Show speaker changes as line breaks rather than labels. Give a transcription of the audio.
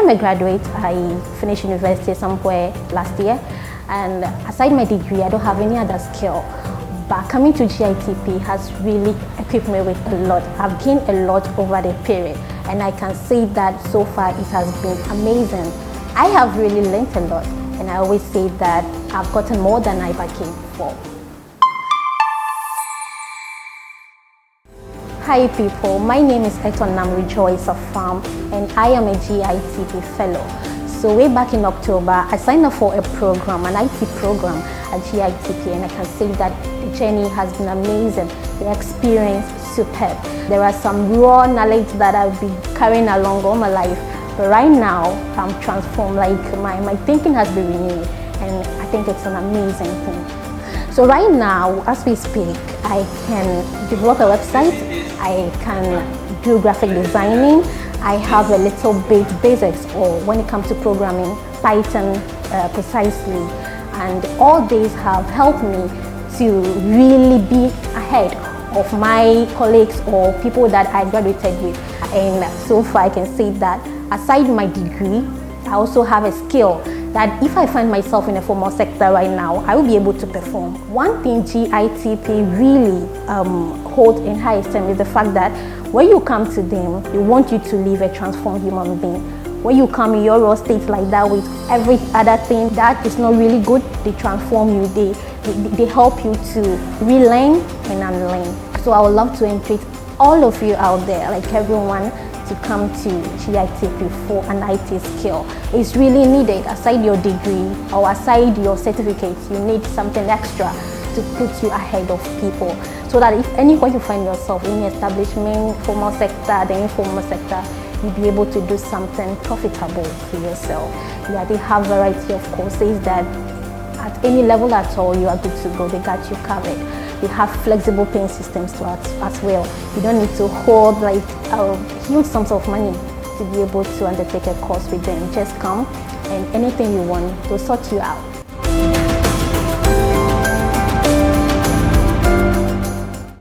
I'm a graduate. I finished university somewhere last year, and aside my degree, I don't have any other skill. But coming to GITP has really equipped me with a lot. I've gained a lot over the period, and I can say that so far it has been amazing. I have really learned a lot, and I always say that I've gotten more than I ever came for. Hi people, my name is Etornam Rejoice Affram, and I am a GITP fellow. So way back in October, I signed up for a program, an IT program at GITP, and I can say that the journey has been amazing. The experience superb. There are some raw knowledge that I've been carrying along all my life, but right now I'm transformed. Like my thinking has been renewed, and I think it's an amazing thing. So right now, as we speak, I can develop a website. I can do graphic designing. I have a little bit basics, or when it comes to programming, Python precisely, and all these have helped me to really be ahead of my colleagues or people that I graduated with. And so far I can say that aside my degree, I also have a skill that if I find myself in a formal sector right now, I will be able to perform. One thing GITP really holds in high esteem is the fact that when you come to them, they want you to live a transformed human being. When you come in your raw state like that with every other thing that is not really good, they transform you. They help you to relearn and unlearn. So I would love to invite all of you out there, like everyone, to come to GITP for an IT skill. It's really needed. Aside your degree or aside your certificates, you need something extra to put you ahead of people, so that if anywhere you find yourself, in the establishment, formal sector, the informal sector, you'll be able to do something profitable for yourself. Yeah, they have a variety of courses that at any level at all, you are good to go. They got you covered. They have flexible paying systems as well. You don't need to hold like huge sums of money to be able to undertake a course with them. Just come, and anything you want, they'll sort you out.